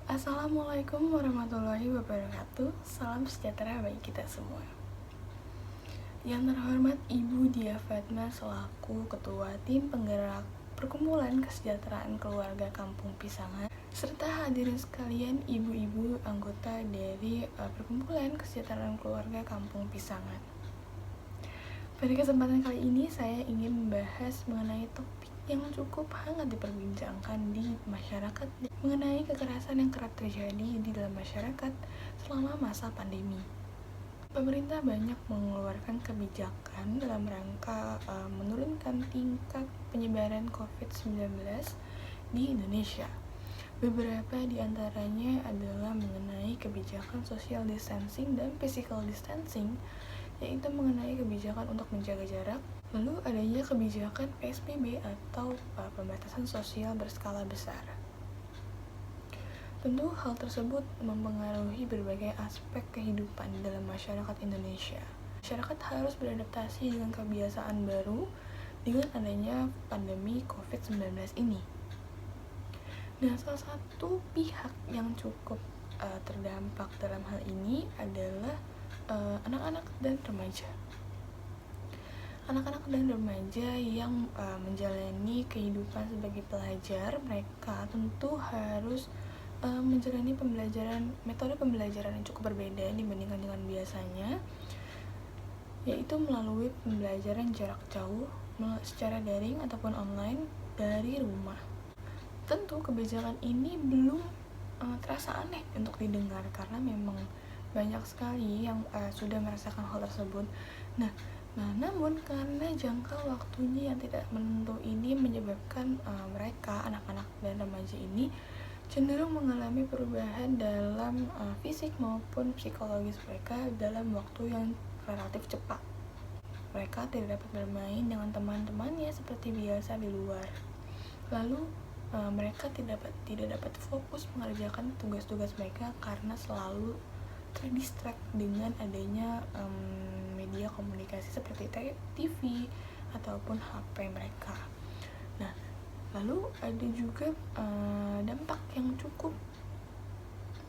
Assalamualaikum warahmatullahi wabarakatuh. Salam sejahtera bagi kita semua. Yang terhormat Ibu Dia Fatma selaku Ketua Tim Penggerak Perkumpulan Kesejahteraan Keluarga Kampung Pisangan, serta hadirin sekalian ibu-ibu anggota dari Perkumpulan Kesejahteraan Keluarga Kampung Pisangan. Pada kesempatan kali ini saya ingin membahas mengenai topik yang cukup hangat diperbincangkan di masyarakat mengenai kekerasan yang kerap terjadi di dalam masyarakat selama masa pandemi. Pemerintah banyak mengeluarkan kebijakan dalam rangka menurunkan tingkat penyebaran COVID-19 di Indonesia. Beberapa di antaranya adalah mengenai kebijakan social distancing dan physical distancing, yaitu mengenai kebijakan untuk menjaga jarak, lalu adanya kebijakan PSBB atau pembatasan sosial berskala besar. Tentu hal tersebut mempengaruhi berbagai aspek kehidupan dalam masyarakat Indonesia. Masyarakat harus beradaptasi dengan kebiasaan baru dengan adanya pandemi COVID-19 ini. Nah, salah satu pihak yang cukup terdampak dalam hal ini adalah anak-anak dan remaja. Anak-anak dan remaja yang menjalani kehidupan sebagai pelajar, mereka tentu harus menjalani metode pembelajaran yang cukup berbeda dibandingkan dengan biasanya, yaitu melalui pembelajaran jarak jauh secara daring ataupun online dari rumah. Tentu kebijakan ini belum terasa aneh untuk didengar karena memang banyak sekali yang sudah merasakan hal tersebut. Nah, namun karena jangka waktunya yang tidak menentu ini menyebabkan mereka, anak-anak dan remaja ini cenderung mengalami perubahan dalam fisik maupun psikologis mereka dalam waktu yang relatif cepat. Mereka tidak dapat bermain dengan teman-temannya seperti biasa di luar. Lalu mereka tidak dapat fokus mengerjakan tugas-tugas mereka karena selalu terdistract dengan adanya media komunikasi seperti TV ataupun HP mereka. Nah, lalu ada juga dampak yang cukup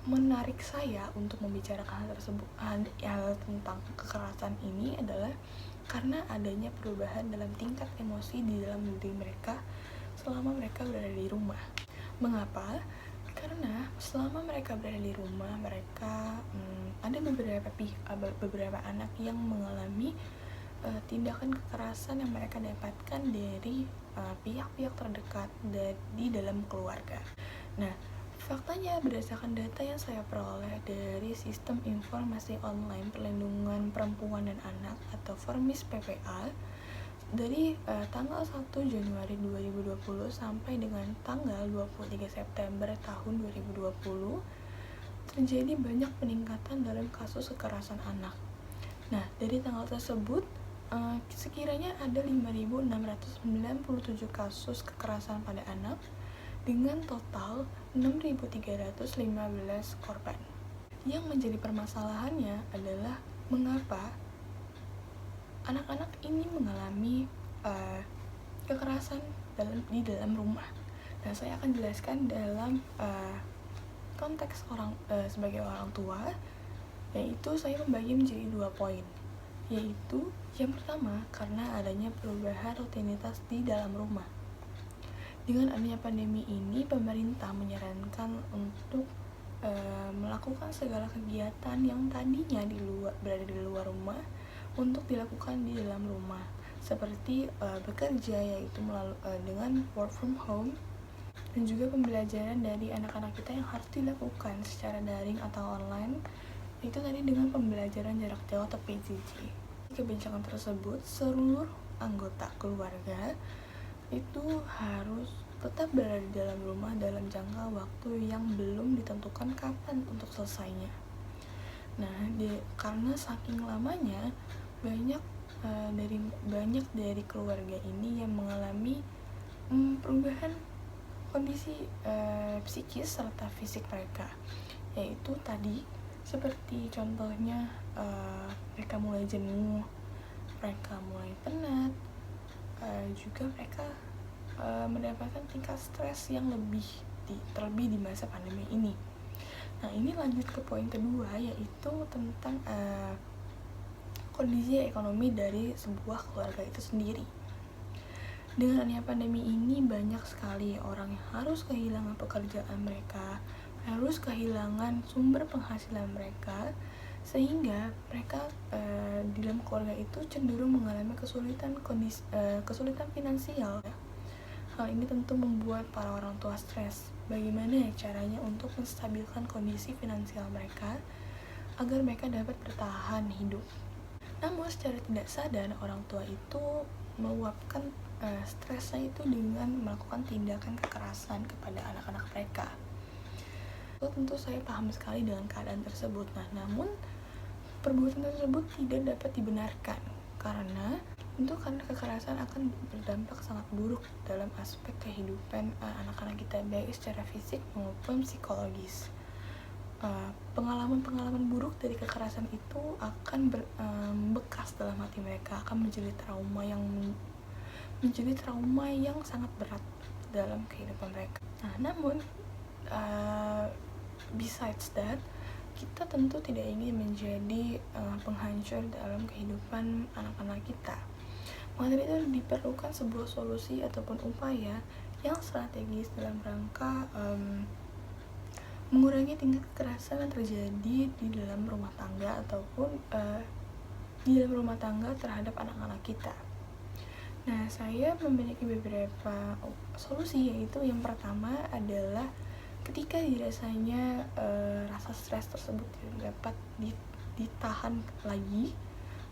menarik saya untuk membicarakan hal tersebut, hal tentang kekerasan ini adalah karena adanya perubahan dalam tingkat emosi di dalam diri mereka selama mereka berada di rumah. Mengapa? Karena selama mereka berada di rumah, mereka ada beberapa anak yang mengalami tindakan kekerasan yang mereka dapatkan dari pihak-pihak terdekat di dalam keluarga. Nah, faktanya berdasarkan data yang saya peroleh dari Sistem Informasi Online Perlindungan Perempuan dan Anak atau Formis PPA, dari tanggal 1 Januari 2020 sampai dengan tanggal 23 September tahun 2020 terjadi banyak peningkatan dalam kasus kekerasan anak. Nah, dari tanggal tersebut sekiranya ada 5.697 kasus kekerasan pada anak dengan total 6.315 korban. Yang menjadi permasalahannya adalah mengapa anak-anak ini mengalami kekerasan di dalam rumah. Dan saya akan jelaskan dalam konteks sebagai orang tua, yaitu saya membagi menjadi 2 poin. Yaitu yang pertama, karena adanya perubahan rutinitas di dalam rumah. Dengan adanya pandemi ini, pemerintah menyarankan untuk melakukan segala kegiatan yang tadinya berada di luar rumah untuk dilakukan di dalam rumah, seperti bekerja, yaitu dengan work from home, dan juga pembelajaran dari anak-anak kita yang harus dilakukan secara daring atau online, itu tadi dengan pembelajaran jarak jauh atau PJJ. Kebijakan tersebut, seluruh anggota keluarga itu harus tetap berada di dalam rumah dalam jangka waktu yang belum ditentukan kapan untuk selesainya. Nah, karena saking lamanya, banyak dari keluarga ini yang mengalami perubahan kondisi psikis serta fisik mereka, yaitu tadi seperti contohnya mereka mulai jenuh, mereka mulai penat, juga mereka mendapatkan tingkat stres yang terlebih di masa pandemi ini. Nah, ini lanjut ke poin kedua, yaitu tentang kondisi ekonomi dari sebuah keluarga itu sendiri. Dengan adanya pandemi ini, banyak sekali orang yang harus kehilangan pekerjaan mereka, harus kehilangan sumber penghasilan mereka, sehingga mereka di dalam keluarga itu cenderung mengalami kesulitan finansial. Hal ini tentu membuat para orang tua stres. Bagaimana caranya untuk menstabilkan kondisi finansial mereka agar mereka dapat bertahan hidup. Namun secara tidak sadar, orang tua itu meluapkan stresnya itu dengan melakukan tindakan kekerasan kepada anak-anak mereka. Tentu saya paham sekali dengan keadaan tersebut. Namun perbuatan tersebut tidak dapat dibenarkan karena kekerasan akan berdampak sangat buruk dalam aspek kehidupan anak-anak kita, baik secara fisik maupun psikologis. Pengalaman-pengalaman buruk dari kekerasan itu akan bekas dalam hati mereka, akan menjadi trauma yang sangat berat dalam kehidupan mereka. Namun besides that, kita tentu tidak ingin menjadi penghancur dalam kehidupan anak-anak kita. Maka dari itu diperlukan sebuah solusi ataupun upaya yang strategis dalam rangka mengurangi tingkat kekerasan yang terjadi di dalam rumah tangga ataupun di dalam rumah tangga terhadap anak-anak kita. Nah, saya memiliki beberapa solusi, yaitu yang pertama adalah ketika dirasanya rasa stres tersebut tidak dapat ditahan lagi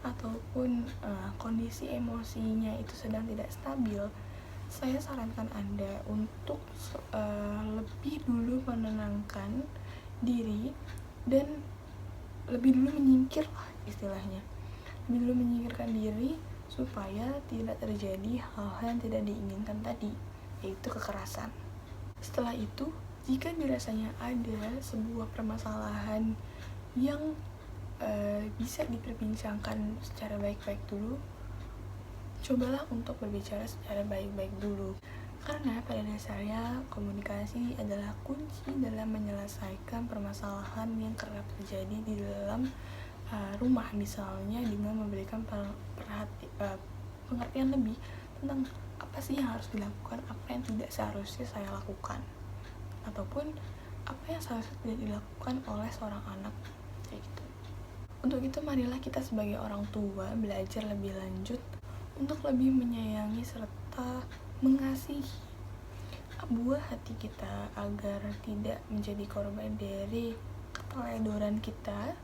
ataupun kondisi emosinya itu sedang tidak stabil, saya sarankan Anda untuk lebih dulu menenangkan diri dan lebih dulu menyingkir lah istilahnya. Lebih dulu menyingkirkan diri supaya tidak terjadi hal-hal yang tidak diinginkan tadi, yaitu kekerasan. Setelah itu, jika dirasanya ada sebuah permasalahan yang bisa diperbincangkan secara baik-baik dulu, cobalah untuk berbicara secara baik-baik dulu. Karena pada dasarnya komunikasi adalah kunci dalam menyelesaikan permasalahan yang kerap terjadi di dalam rumah, misalnya dengan memberikan pengertian lebih tentang apa sih yang harus dilakukan, apa yang tidak seharusnya saya lakukan, ataupun apa yang seharusnya tidak dilakukan oleh seorang anak, kayak gitu. Untuk itu, marilah kita sebagai orang tua belajar lebih lanjut untuk lebih menyayangi serta mengasihi buah hati kita agar tidak menjadi korban dari keteledoran kita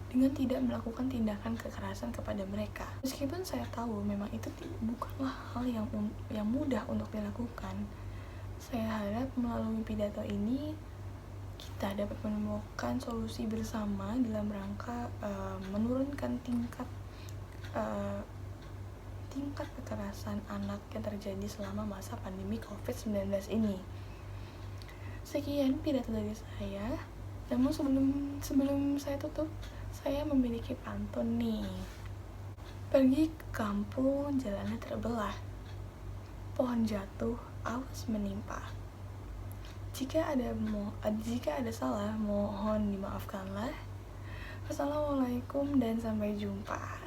dengan tidak melakukan tindakan kekerasan kepada mereka. Meskipun saya tahu memang itu bukanlah hal yang mudah untuk dilakukan, saya harap melalui pidato ini kita dapat menemukan solusi bersama dalam rangka menurunkan tingkat kekerasan anak yang terjadi selama masa pandemi COVID-19 ini. Sekian pidato dari saya. Namun sebelum saya tutup, saya memiliki pantun nih. Pergi ke kampung, jalannya terbelah, pohon jatuh, awas menimpa. Jika ada salah, mohon dimaafkanlah. Wassalamualaikum dan sampai jumpa.